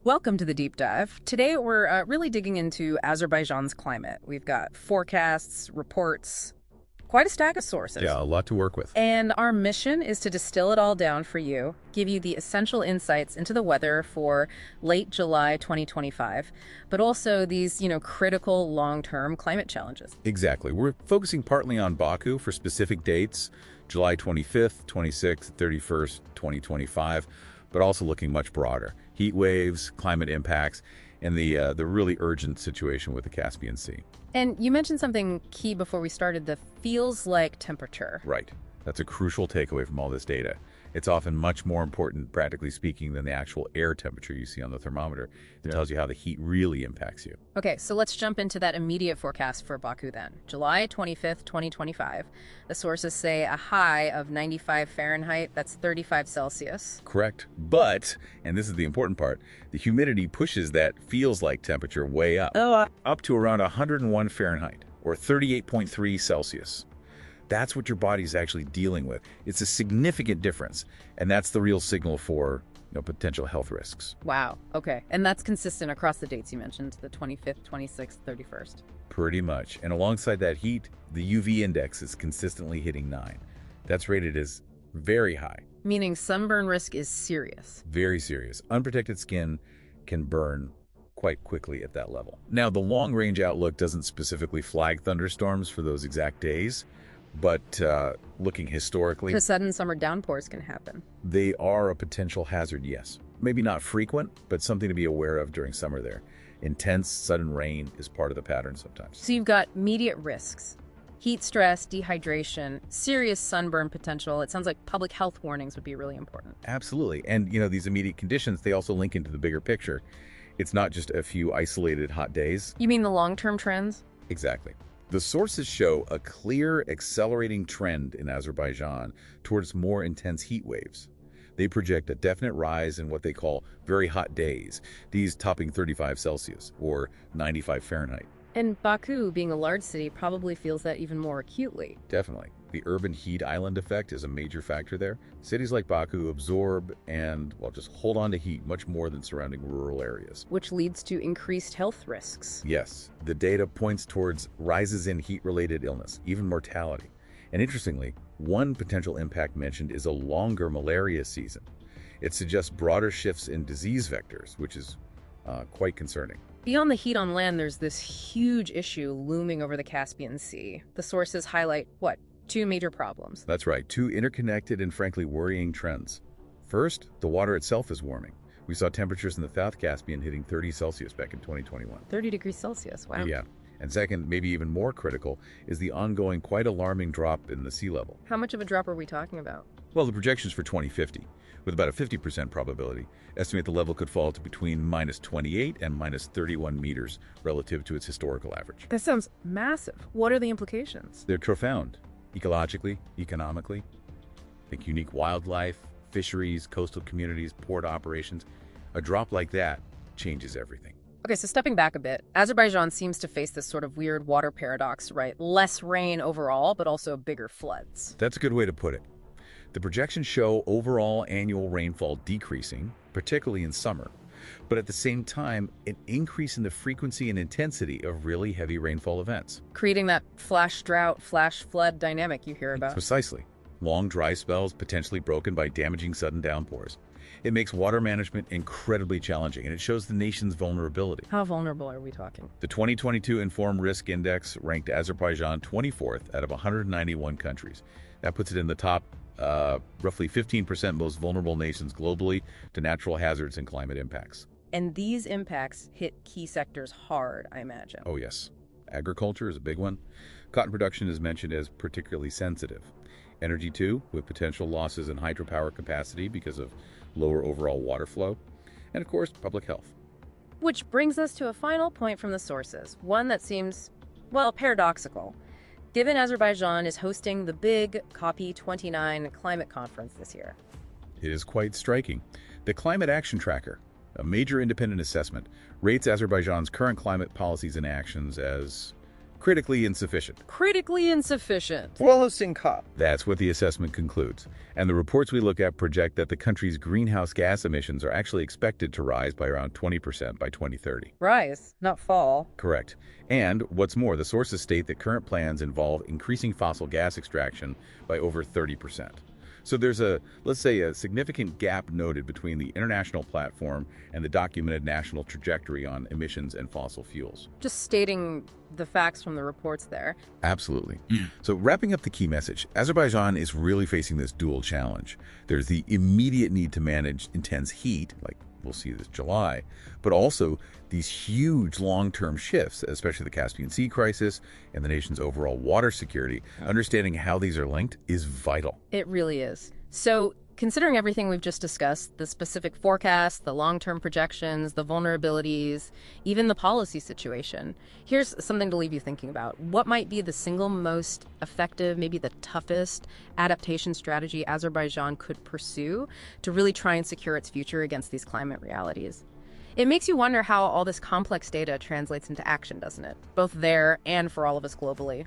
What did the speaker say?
Welcome to the deep dive. Today we're really digging into Azerbaijan's climate. We've got forecasts, reports, quite a stack of sources. Yeah, a lot to work with. And our mission is to distill it all down for you, give you the essential insights into the weather for late July 2025, but also these, critical long-term climate challenges. Exactly. We're focusing partly on Baku for specific dates, July 25th, 26th, 31st, 2025, but also looking much broader. Heat waves, climate impacts, and the really urgent situation with the Caspian Sea. And you mentioned something key before we started, the feels like temperature. Right. That's a crucial takeaway from all this data. It's often much more important, practically speaking, than the actual air temperature you see on the thermometer. It tells you how the heat really impacts you. Okay, so let's jump into that immediate forecast for Baku then. July 25th, 2025. The sources say a high of 95 Fahrenheit, that's 35 Celsius. Correct. But, and this is the important part, the humidity pushes that feels like temperature way up. Up to around 101 Fahrenheit, or 38.3 Celsius. That's what your body's actually dealing with. It's a significant difference, and that's the real signal for potential health risks. Wow. Okay. And that's consistent across the dates you mentioned, the 25th, 26th, 31st. Pretty much. And alongside that heat, the UV index is consistently hitting 9. That's rated as very high. Meaning sunburn risk is serious. Very serious. Unprotected skin can burn quite quickly at that level. Now, the long-range outlook doesn't specifically flag thunderstorms for those exact days, but looking historically, The sudden summer downpours can happen. they are a potential hazard, yes. Maybe not frequent, but something to be aware of during summer there. Intense, sudden rain is part of the pattern sometimes. So you've got immediate risks. Heat stress, dehydration, serious sunburn potential. It sounds like public health warnings would be really important. Absolutely. And, these immediate conditions, they also link into the bigger picture. It's not just a few isolated hot days. You mean the long-term trends? Exactly. The sources show a clear accelerating trend in Azerbaijan towards more intense heat waves. They project a definite rise in what they call very hot days, these topping 35 Celsius or 95 Fahrenheit. And Baku, being a large city, probably feels that even more acutely. Definitely. The urban heat island effect is a major factor there. Cities like Baku absorb and, just hold on to heat much more than surrounding rural areas. Which leads to increased health risks. Yes, the data points towards rises in heat-related illness, even mortality. And interestingly, one potential impact mentioned is a longer malaria season. It suggests broader shifts in disease vectors, which is quite concerning. Beyond the heat on land, there's this huge issue looming over the Caspian Sea. The sources highlight, two major problems. That's right, two interconnected and frankly worrying trends. First, the water itself is warming. We saw temperatures in the South Caspian hitting 30 Celsius back in 2021. 30 degrees Celsius, wow. Yeah. And second, maybe even more critical, is the ongoing, quite alarming drop in the sea level. How much of a drop are we talking about? Well, the projections for 2050, with about a 50% probability, estimate the level could fall to between minus 28 and minus 31 meters relative to its historical average. That sounds massive. What are the implications? They're profound, ecologically, economically. Think unique wildlife, fisheries, coastal communities, port operations. A drop like that changes everything. Okay, so stepping back a bit, Azerbaijan seems to face this sort of weird water paradox, right? Less rain overall, but also bigger floods. That's a good way to put it. The projections show overall annual rainfall decreasing, particularly in summer, but at the same time, an increase in the frequency and intensity of really heavy rainfall events. Creating that flash drought, flash flood dynamic you hear about. Precisely. Long dry spells potentially broken by damaging sudden downpours. It makes water management incredibly challenging, and it shows the nation's vulnerability. How vulnerable are we talking? The 2022 Informed Risk Index ranked Azerbaijan 24th out of 191 countries. That puts it in the top roughly 15% most vulnerable nations globally to natural hazards and climate impacts. And these impacts hit key sectors hard, I imagine. Oh, yes. Agriculture is a big one. Cotton production is mentioned as particularly sensitive. Energy, too, with potential losses in hydropower capacity because of lower overall water flow. And, of course, public health. Which brings us to a final point from the sources, one that seems, paradoxical. Given Azerbaijan is hosting the big COP29 climate conference this year. It is quite striking. The Climate Action Tracker, a major independent assessment, rates Azerbaijan's current climate policies and actions as critically insufficient. Critically insufficient. That's what the assessment concludes. And the reports we look at project that the country's greenhouse gas emissions are actually expected to rise by around 20% by 2030. Rise, not fall. Correct. And what's more, the sources state that current plans involve increasing fossil gas extraction by over 30%. So there's let's say, a significant gap noted between the international platform and the documented national trajectory on emissions and fossil fuels. Just stating the facts from the reports there. Absolutely. So wrapping up the key message, Azerbaijan is really facing this dual challenge. There's the immediate need to manage intense heat, like we'll see this July, but also these huge long-term shifts, especially the Caspian Sea crisis and the nation's overall water security. Understanding how these are linked is vital. It really is. So considering everything we've just discussed, the specific forecasts, the long-term projections, the vulnerabilities, even the policy situation, here's something to leave you thinking about. What might be the single most effective, maybe the toughest adaptation strategy Azerbaijan could pursue to really try and secure its future against these climate realities? It makes you wonder how all this complex data translates into action, doesn't it? Both there and for all of us globally.